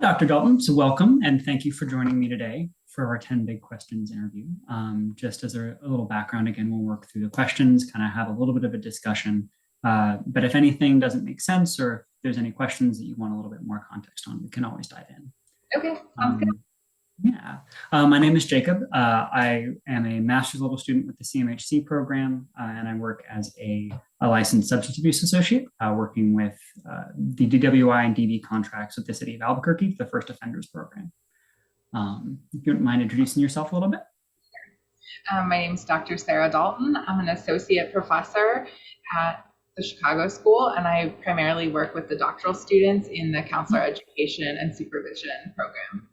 Dr. Dalton, so welcome and thank you for joining me today for our 10 big questions interview. Just as a little background, again, we'll work through the questions, kind of have a little bit of a discussion. But if anything doesn't make sense or if there's any questions that you want a little bit more context on, we can always dive in. Okay, sounds good. Yeah. My name is Jacob. I am a master's level student with the CMHC program, and I work as a licensed substance abuse associate, working with the DWI and DB contracts with the city of Albuquerque, the first offenders program. If you wouldn't mind introducing yourself a little bit. My name is Dr. Sarah Dalton. I'm an associate professor at the Chicago School, and I primarily work with the doctoral students in the counselor education and supervision program.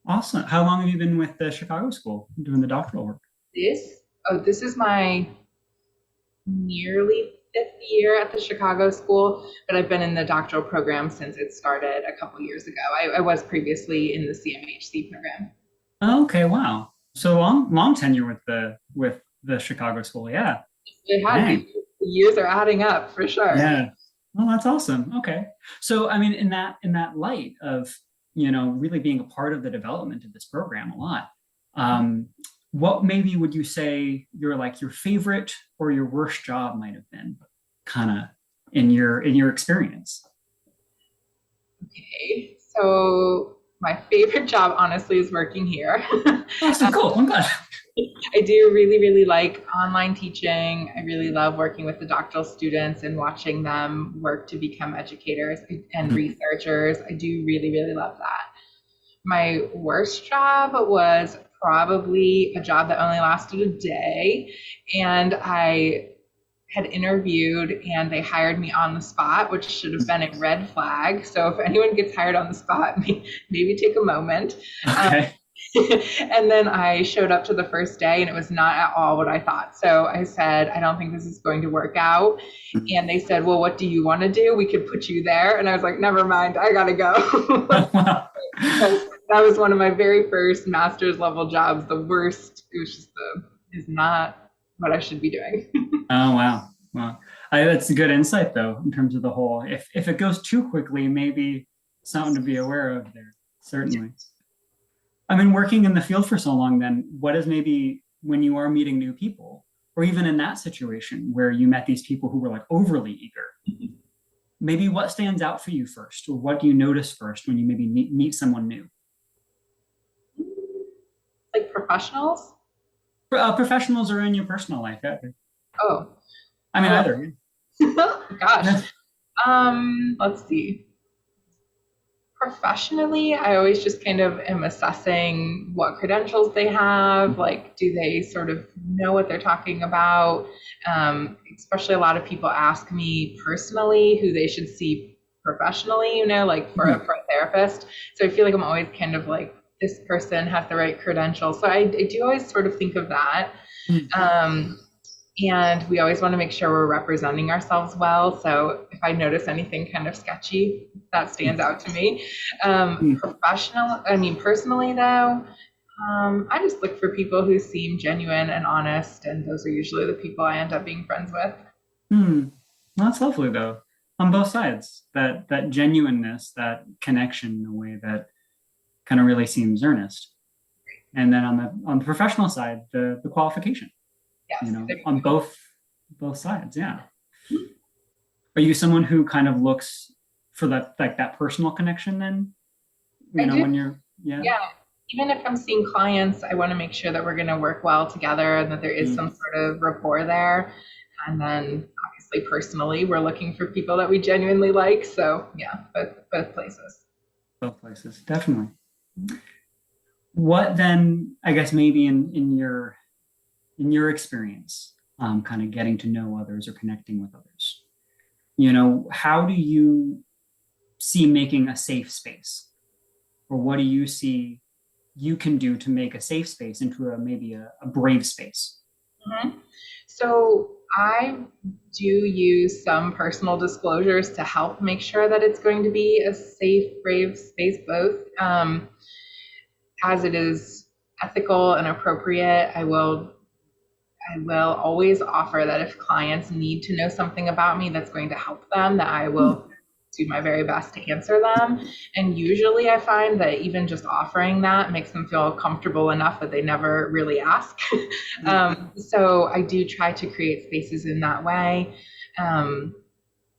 Awesome. How long have you been with the Chicago School doing the doctoral work? This is my nearly fifth year at the Chicago School, but I've been in the doctoral program since it started a couple years ago. I was previously in the CMHC program. Okay, wow. So long tenure with the Chicago School. Yeah. It has. The years are adding up for sure. Yeah. Well, that's awesome. Okay. So, I mean, in that light of, really being a part of the development of this program a lot, what maybe would you say your favorite or your worst job might have been, kind of in your experience? Okay, so my favorite job, honestly, is working here. Awesome, cool. I'm glad. I do really, really like online teaching. I really love working with the doctoral students and watching them work to become educators and researchers. I do really, really love that. My worst job was probably a job that only lasted a day, and I had interviewed and they hired me on the spot, which should have been a red flag. So if anyone gets hired on the spot, maybe take a moment. Okay. And then I showed up to the first day and it was not at all what I thought. So I said, I don't think this is going to work out. And they said, well, what do you want to do? We could put you there. And I was like, never mind, I gotta go. That was one of my very first master's level jobs. The worst. It was just is not what I should be doing. Oh, wow. Well, that's a good insight though, in terms of the whole, if it goes too quickly, maybe something to be aware of there. Certainly. I mean, working in the field for so long, then what is maybe when you are meeting new people, or even in that situation where you met these people who were like overly eager, maybe what stands out for you first, or what do you notice first when you maybe meet someone new? Like professionals? Professionals or in your personal life? Yeah. Oh. I mean, either. Gosh. Let's see. Professionally, I always just kind of am assessing what credentials they have. Like, do they sort of know what they're talking about? Especially a lot of people ask me personally who they should see professionally, like for a therapist. So I feel like I'm always kind of like, this person has the right credentials. So I do always sort of think of that. And we always want to make sure we're representing ourselves well. So if I notice anything kind of sketchy, that stands out to me. Personally though, I just look for people who seem genuine and honest, and those are usually the people I end up being friends with. That's lovely though. On both sides, that genuineness, that connection in a way that kind of really seems earnest. And then on the professional side, the qualification. Yes, on both sides. Yeah. Are you someone who kind of looks for that personal connection then? When you're, yeah. Even if I'm seeing clients, I want to make sure that we're going to work well together and that there is some sort of rapport there. And then obviously personally, we're looking for people that we genuinely like. So yeah, both places. Both places, definitely. What then, I guess maybe in your experience, kind of getting to know others or connecting with others, how do you see making a safe space, or what do you see you can do to make a safe space into maybe a brave space? So I do use some personal disclosures to help make sure that it's going to be a safe, brave space, both as it is ethical and appropriate. I will always offer that if clients need to know something about me that's going to help them, that I will do my very best to answer them. And usually I find that even just offering that makes them feel comfortable enough that they never really ask. So I do try to create spaces in that way.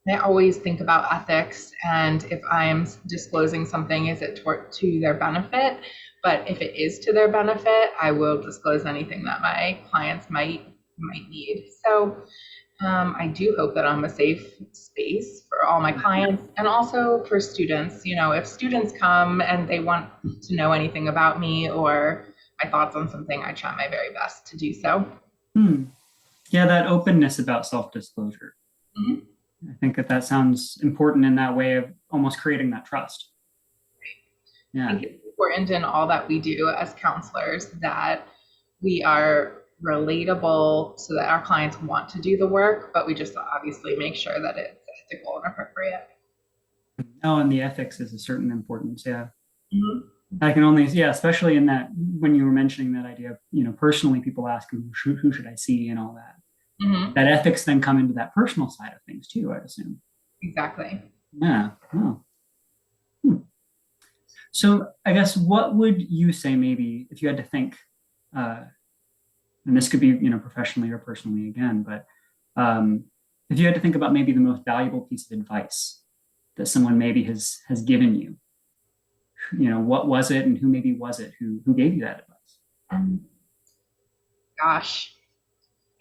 I always think about ethics, and if I'm disclosing something, is it to their benefit? But if it is to their benefit, I will disclose anything that my clients might need. So I do hope that I'm a safe space for all my clients and also for students. You know, if students come and they want to know anything about me or my thoughts on something, I try my very best to do so. Yeah, that openness about self-disclosure. Mm-hmm. I think that sounds important in that way of almost creating that trust. Yeah. I think it's important in all that we do as counselors that we are relatable so that our clients want to do the work, but we just obviously make sure that it's ethical and appropriate. Oh, and the ethics is a certain importance. Yeah. Mm-hmm. I can only, yeah, especially in that, when you were mentioning that idea of, you know, personally people asking who should I see and all that. Mm-hmm. That ethics then come into that personal side of things too, I'd assume. Exactly. Yeah. Oh. So I guess what would you say maybe if you had to think, and this could be, you know, professionally or personally again, but if you had to think about maybe the most valuable piece of advice that someone maybe has given you, you know, what was it and who maybe was it who gave you that advice? Gosh,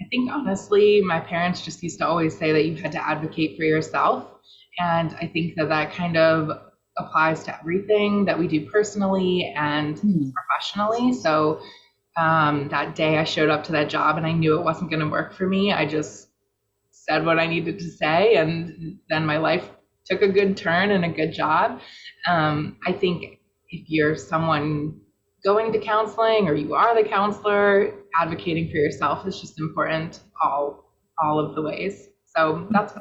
I think honestly, my parents just used to always say that you had to advocate for yourself. And I think that kind of applies to everything that we do personally and professionally. So that day I showed up to that job and I knew it wasn't going to work for me. I just said what I needed to say, and then my life took a good turn and a good job. I think if you're someone going to counseling or you are the counselor, advocating for yourself is just important all of the ways. So that's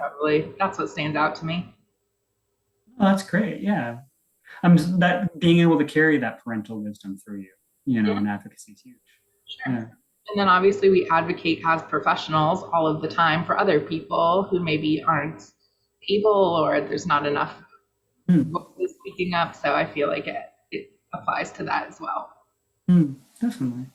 what stands out to me. Oh, that's great. Yeah. That being able to carry that parental wisdom through you, you know, and advocacy is huge. Sure. Yeah. And then obviously we advocate as professionals all of the time for other people who maybe aren't able or there's not enough voices speaking up. So I feel like it applies to that as well. Definitely.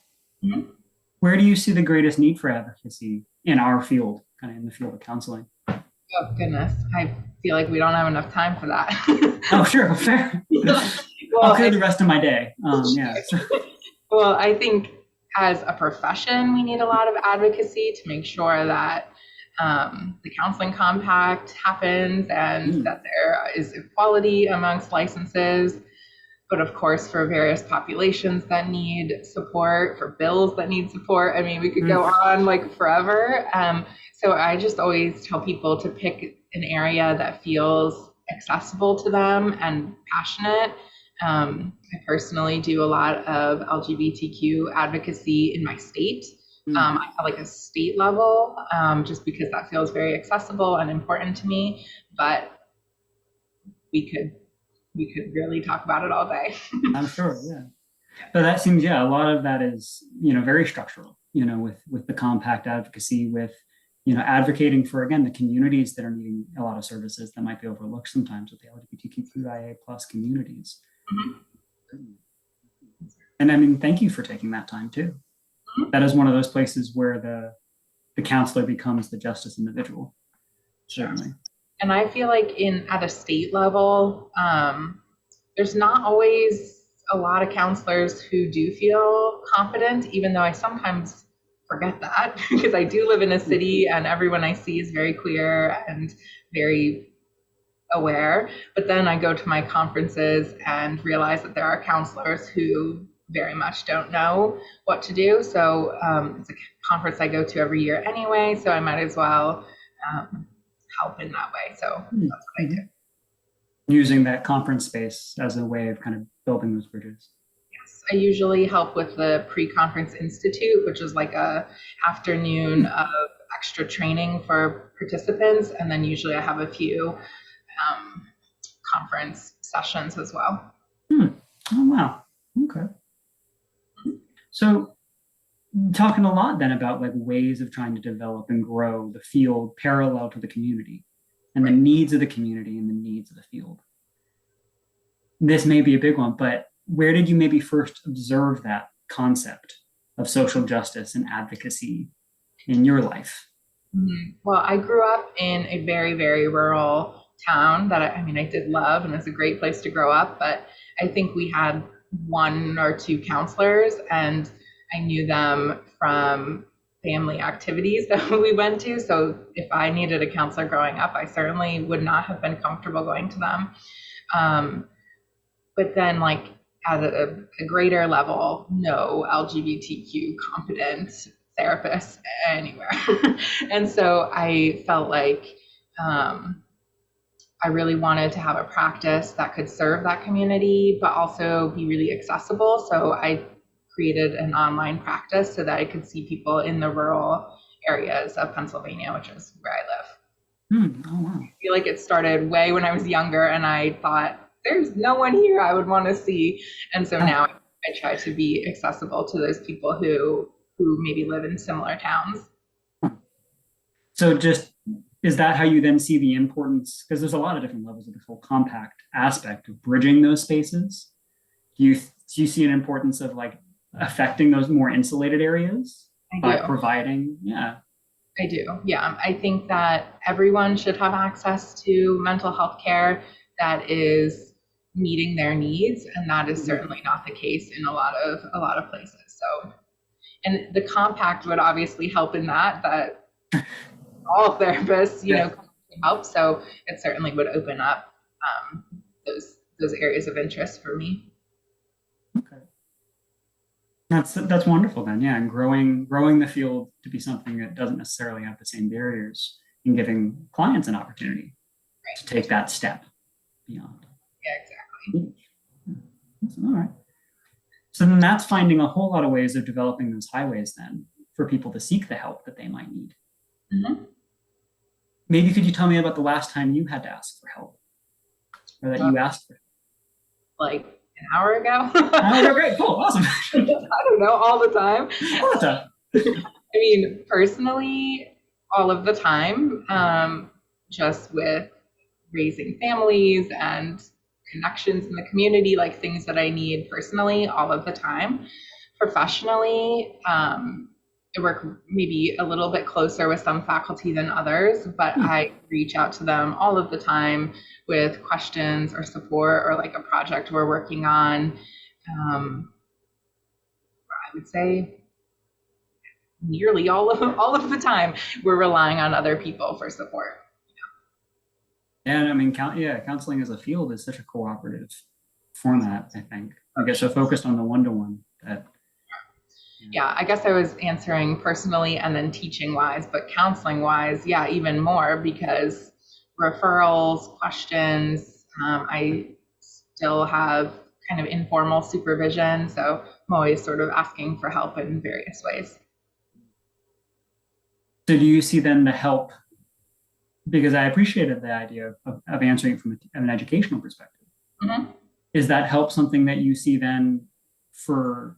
Where do you see the greatest need for advocacy in our field, kind of in the field of counseling? Oh goodness, I feel like we don't have enough time for that. Oh, sure, fair. Well, I'll clear the rest of my day. Yeah. Well, I think as a profession, we need a lot of advocacy to make sure that the counseling compact happens and that there is equality amongst licenses. But of course, for various populations that need support, for bills that need support, I mean, we could go on like forever. So I just always tell people to pick an area that feels accessible to them and passionate. I personally do a lot of LGBTQ advocacy in my state. I have like a state level, just because that feels very accessible and important to me. But we could really talk about it all day. I'm sure, yeah. But that seems, yeah, a lot of that is, you know, very structural, you know, with the compact advocacy, with, you know, advocating for, again, the communities that are needing a lot of services that might be overlooked sometimes with the LGBTQIA plus communities. And I mean, thank you for taking that time too. That is one of those places where the counselor becomes the justice individual. Certainly. And I feel like at a state level, there's not always a lot of counselors who do feel confident, even though I sometimes forget that because I do live in a city and everyone I see is very queer and very aware. But then I go to my conferences and realize that there are counselors who very much don't know what to do. So it's a conference I go to every year anyway, so I might as well help in that way. So that's what I do. Using that conference space as a way of kind of building those bridges. Yes, I usually help with the Pre-Conference Institute, which is like a afternoon of extra training for participants. And then usually I have a few conference sessions as well. Oh, wow. Okay. So talking a lot then about like ways of trying to develop and grow the field parallel to the community and the needs of the community and the needs of the field. This may be a big one, but where did you maybe first observe that concept of social justice and advocacy in your life? Well, I grew up in a very, very rural town that I did love, and it's a great place to grow up, but I think we had one or two counselors, and I knew them from family activities that we went to. So if I needed a counselor growing up, I certainly would not have been comfortable going to them. But then, like, at a greater level, no LGBTQ competent therapists anywhere. And so I felt like I really wanted to have a practice that could serve that community, but also be really accessible. So I created an online practice so that I could see people in the rural areas of Pennsylvania, which is where I live. Oh, wow. I feel like it started way when I was younger, and I thought, there's no one here I would want to see. And so now I try to be accessible to those people who maybe live in similar towns. So just, is that how you then see the importance? Because there's a lot of different levels of this whole compact aspect of bridging those spaces. Do you see an importance of like affecting those more insulated areas by providing? Yeah. I do. Yeah. I think that everyone should have access to mental health care that is meeting their needs, and that is certainly not the case in a lot of places. So, and the compact would obviously help in that all therapists, can help. So it certainly would open up those areas of interest for me. Okay, that's wonderful then. Yeah, and growing the field to be something that doesn't necessarily have the same barriers, and giving clients an opportunity to take that step beyond. Yeah, exactly. All right. So then that's finding a whole lot of ways of developing those highways then for people to seek the help that they might need. Mm-hmm. Maybe could you tell me about the last time you had to ask for help, or that you asked for help? Like an hour ago. Oh, great, cool, awesome. I don't know, all the time. All the time. I mean, personally, all of the time, just with raising families and connections in the community, like things that I need personally all of the time. Professionally, I work maybe a little bit closer with some faculty than others, but I reach out to them all of the time with questions or support or like a project we're working on. I would say nearly all of the time we're relying on other people for support. And I mean, counseling as a field is such a cooperative format, I think. I guess so focused on the one-to-one. Yeah, I guess I was answering personally and then teaching wise, but counseling wise, yeah, even more, because referrals, questions, I still have kind of informal supervision. So I'm always sort of asking for help in various ways. So do you see then the help, because I appreciated the idea of answering it from an educational perspective. Mm-hmm. Is that help something that you see then for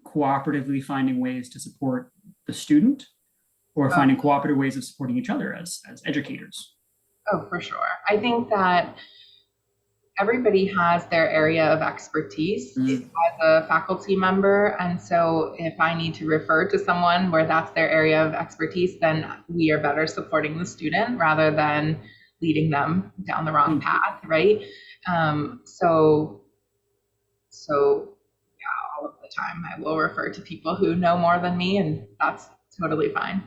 cooperatively finding ways to support the student, or finding cooperative ways of supporting each other as educators? Oh, for sure. I think that everybody has their area of expertise as a faculty member. And so if I need to refer to someone where that's their area of expertise, then we are better supporting the student rather than leading them down the wrong path, right? So yeah, all of the time I will refer to people who know more than me, and that's totally fine.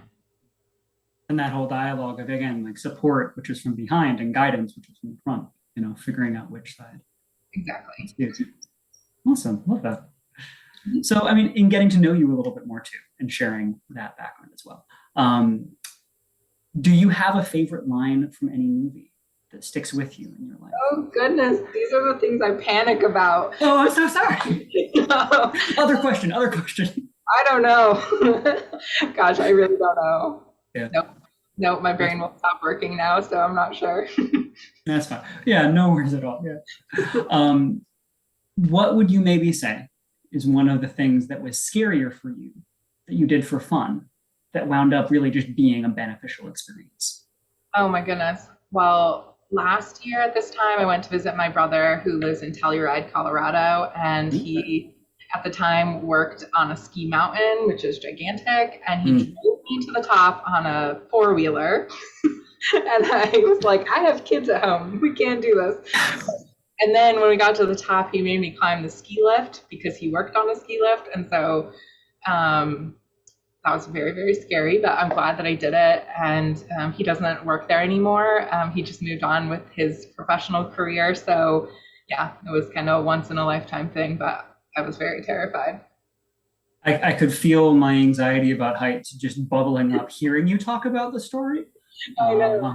And that whole dialogue of, again, like support, which is from behind, and guidance, which is from the front, figuring out which side. Exactly. Awesome, love that. So, I mean, in getting to know you a little bit more too, and sharing that background as well, do you have a favorite line from any movie that sticks with you in your life? Oh goodness, these are the things I panic about. Oh, I'm so sorry. Other question. I don't know. Gosh, I really don't know. Yeah. Nope, my brain will stop working now, so I'm not sure. That's fine. Yeah, no worries at all. Yeah. What would you maybe say is one of the things that was scarier for you that you did for fun that wound up really just being a beneficial experience? Oh my goodness. Well, last year at this time, I went to visit my brother who lives in Telluride, Colorado, and he at the time worked on a ski mountain, which is gigantic, and he drove me to the top on a four-wheeler. And I was like, I have kids at home. We can't do this. And then when we got to the top, he made me climb the ski lift because he worked on a ski lift. And so that was very, very scary, but I'm glad that I did it. And he doesn't work there anymore. He just moved on with his professional career. So yeah, it was kind of a once in a lifetime thing, but I was very terrified. I could feel my anxiety about heights just bubbling up hearing you talk about the story. I know.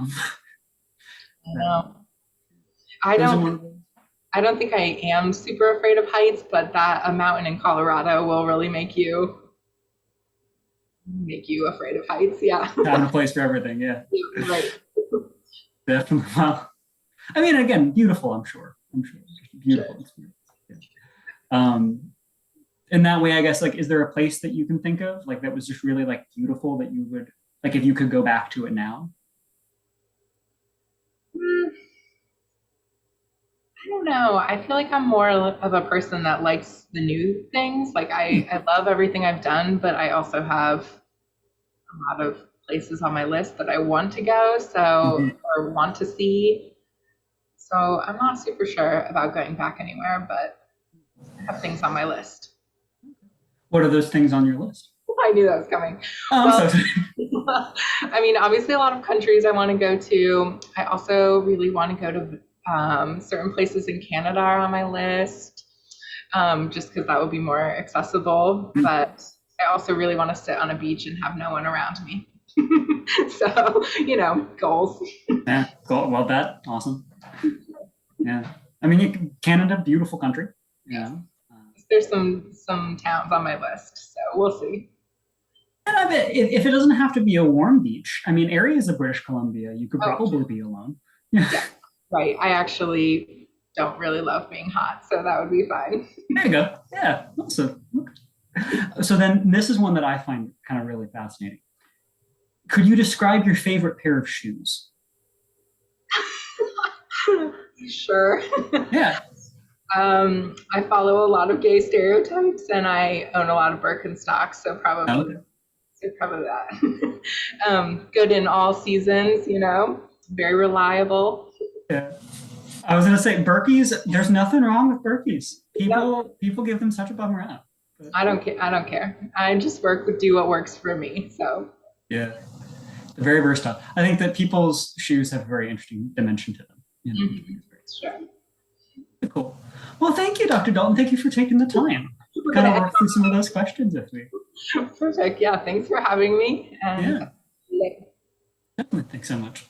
I know. I don't think I am super afraid of heights, but that a mountain in Colorado will really make you afraid of heights. Yeah. Found a place for everything. Yeah. Right. Definitely. Well, I mean, again, beautiful. I'm sure. Beautiful experience. Yeah. In that way, I guess, like, is there a place that you can think of, like, that was just really like beautiful that you would like if you could go back to it now? I don't know. I feel like I'm more of a person that likes the new things. Like I love everything I've done, but I also have a lot of places on my list that I want to go, or want to see. So I'm not super sure about going back anywhere, but I have things on my list. What are those things on your list? I knew that was coming. Well, I mean, obviously a lot of countries I want to go to. I also really want to go to certain places in Canada are on my list, just because that would be more accessible. But I also really want to sit on a beach and have no one around me. So, goals. Yeah, cool. Well, that awesome. Yeah, I mean, Canada, beautiful country. Yeah. There's some towns on my list, so we'll see. And I bet if it doesn't have to be a warm beach, I mean, areas of British Columbia, you could probably be alone. Yeah, right. I actually don't really love being hot, so that would be fine. There you go. Yeah. So then this is one that I find kind of really fascinating. Could you describe your favorite pair of shoes? Sure. Yeah. I follow a lot of gay stereotypes, and I own a lot of Birkenstocks, so probably that. Good in all seasons, very reliable. Yeah. I was gonna say Birkies. There's nothing wrong with Birkies. People give them such a bum rap. I don't care. I just do what works for me. So yeah, they're very versatile. I think that people's shoes have a very interesting dimension to them. Sure. Cool. Well, thank you, Dr. Dalton. Thank you for taking the time. Kind of work through some of those questions with me. Perfect. Yeah. Thanks for having me. And yeah. Definitely. Thanks so much.